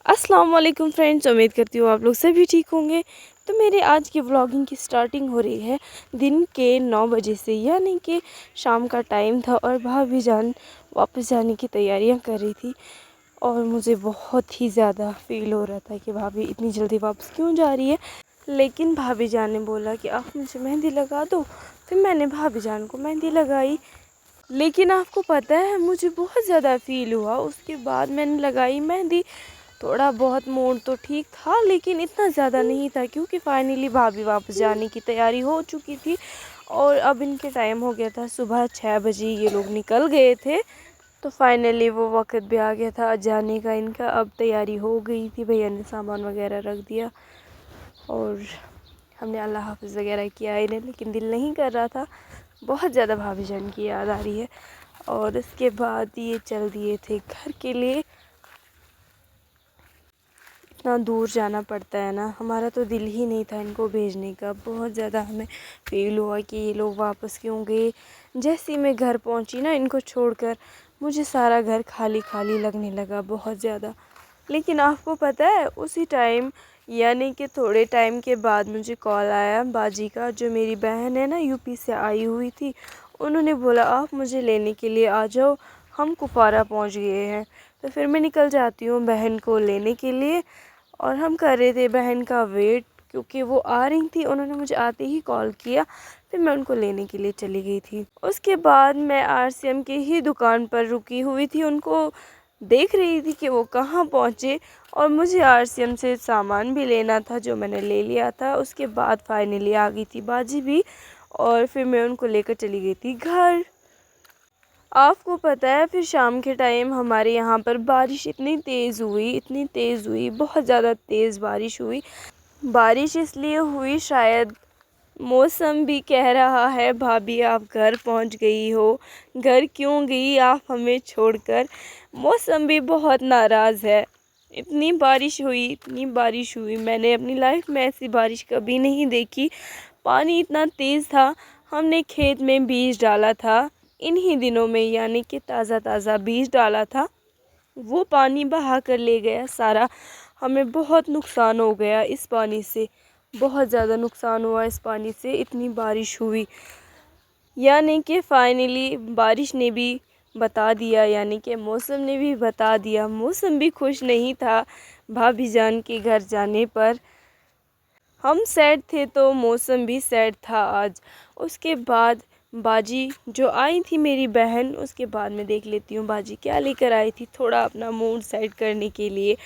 अस्सलाम वालेकुम फ्रेंड्स, उम्मीद करती हूँ आप लोग सभी ठीक होंगे। तो मेरे आज की व्लॉगिंग की स्टार्टिंग हो रही है दिन के 9 बजे से, यानी कि शाम का टाइम था और भाभी जान वापस जाने की तैयारियां कर रही थी। और मुझे बहुत ही ज़्यादा फील हो रहा था कि भाभी इतनी जल्दी वापस क्यों जा रही है। लेकिन भाभी जान ने बोला कि आप मुझे मेहंदी लगा दो। फिर मैंने भाभी जान को मेहंदी लगाई। लेकिन आपको पता है, मुझे बहुत ज़्यादा फील हुआ। उसके बाद मैंने लगाई मेहंदी। थोड़ा बहुत मूड तो ठीक था, लेकिन इतना ज़्यादा नहीं था, क्योंकि फाइनली भाभी वापस जाने की तैयारी हो चुकी थी। और अब इनके टाइम हो गया था, सुबह 6 बजे ये लोग निकल गए थे। तो फाइनली वो वक्त भी आ गया था जाने का इनका। अब तैयारी हो गई थी, भैया ने सामान वगैरह रख दिया और हमने अल्लाह हाफ़िज़ वगैरह किया इन्हें। लेकिन दिल नहीं कर रहा था, बहुत ज़्यादा भाभी जान की याद आ रही है। और उसके बाद ये चल दिए थे घर के लिए। इतना दूर जाना पड़ता है ना, हमारा तो दिल ही नहीं था इनको भेजने का। बहुत ज़्यादा हमें फील हुआ कि ये लोग वापस क्यों गए। जैसे ही मैं घर पहुंची ना इनको छोड़कर, मुझे सारा घर खाली खाली लगने लगा बहुत ज़्यादा। लेकिन आपको पता है, उसी टाइम यानी कि थोड़े टाइम के बाद मुझे कॉल आया बाजी का, जो मेरी बहन है ना, यूपी से आई हुई थी। उन्होंने बोला आप मुझे लेने के लिए आ जाओ, हम कुपवारा पहुंच गए हैं। तो फिर मैं निकल जाती हूँ बहन को लेने के लिए। और हम कर रहे थे बहन का वेट, क्योंकि वो आ रही थी। उन्होंने मुझे आते ही कॉल किया, फिर मैं उनको लेने के लिए चली गई थी। उसके बाद मैं आरसीएम की ही दुकान पर रुकी हुई थी, उनको देख रही थी कि वो कहाँ पहुँचे। और मुझे आरसीएम से सामान भी लेना था, जो मैंने ले लिया था। उसके बाद फाइनली आ गई थी बाजी भी, और फिर मैं उनको लेकर चली गई थी घर। आपको पता है, फिर शाम के टाइम हमारे यहाँ पर बारिश इतनी तेज़ हुई, इतनी तेज़ हुई, बहुत ज़्यादा तेज़ बारिश हुई। बारिश इसलिए हुई, शायद मौसम भी कह रहा है भाभी आप घर पहुँच गई हो, घर क्यों गई आप हमें छोड़कर। मौसम भी बहुत नाराज़ है। इतनी बारिश हुई, इतनी बारिश हुई, मैंने अपनी लाइफ में ऐसी बारिश कभी नहीं देखी। पानी इतना तेज़ था। हमने खेत में बीज डाला था इन्हीं दिनों में, यानी कि ताज़ा ताज़ा बीज डाला था, वो पानी बहा कर ले गया सारा। हमें बहुत नुकसान हो गया इस पानी से, बहुत ज़्यादा नुकसान हुआ इस पानी से, इतनी बारिश हुई। यानी कि फाइनली बारिश ने भी बता दिया, यानी कि मौसम ने भी बता दिया। मौसम भी खुश नहीं था भाभी जान के घर जाने पर। हम सैड थे तो मौसम भी सैड था आज। उसके बाद बाजी जो आई थी मेरी बहन, उसके बाद मैं देख लेती हूँ बाजी क्या लेकर आई थी, थोड़ा अपना मूड सेट करने के लिए।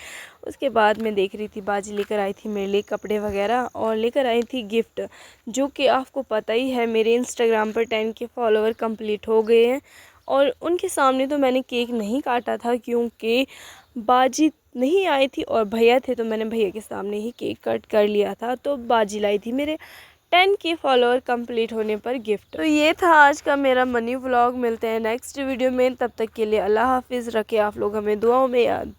उसके बाद मैं देख रही थी बाजी लेकर आई थी मेरे लिए कपड़े वगैरह, और लेकर आई थी गिफ्ट, जो कि आपको पता ही है मेरे इंस्टाग्राम पर 10 के फॉलोवर कंप्लीट हो गए हैं। और उनके सामने तो मैंने केक नहीं काटा था, क्योंकि बाजी नहीं आई थी और भैया थे, तो मैंने भैया के सामने ही केक कट कर लिया था। तो बाजी लाई थी मेरे 10 के फॉलोअर कंप्लीट होने पर गिफ्ट। तो ये था आज का मेरा मनी व्लॉग। मिलते हैं नेक्स्ट वीडियो में, तब तक के लिए अल्लाह हाफिज़। रखे आप लोग हमें दुआओं में याद।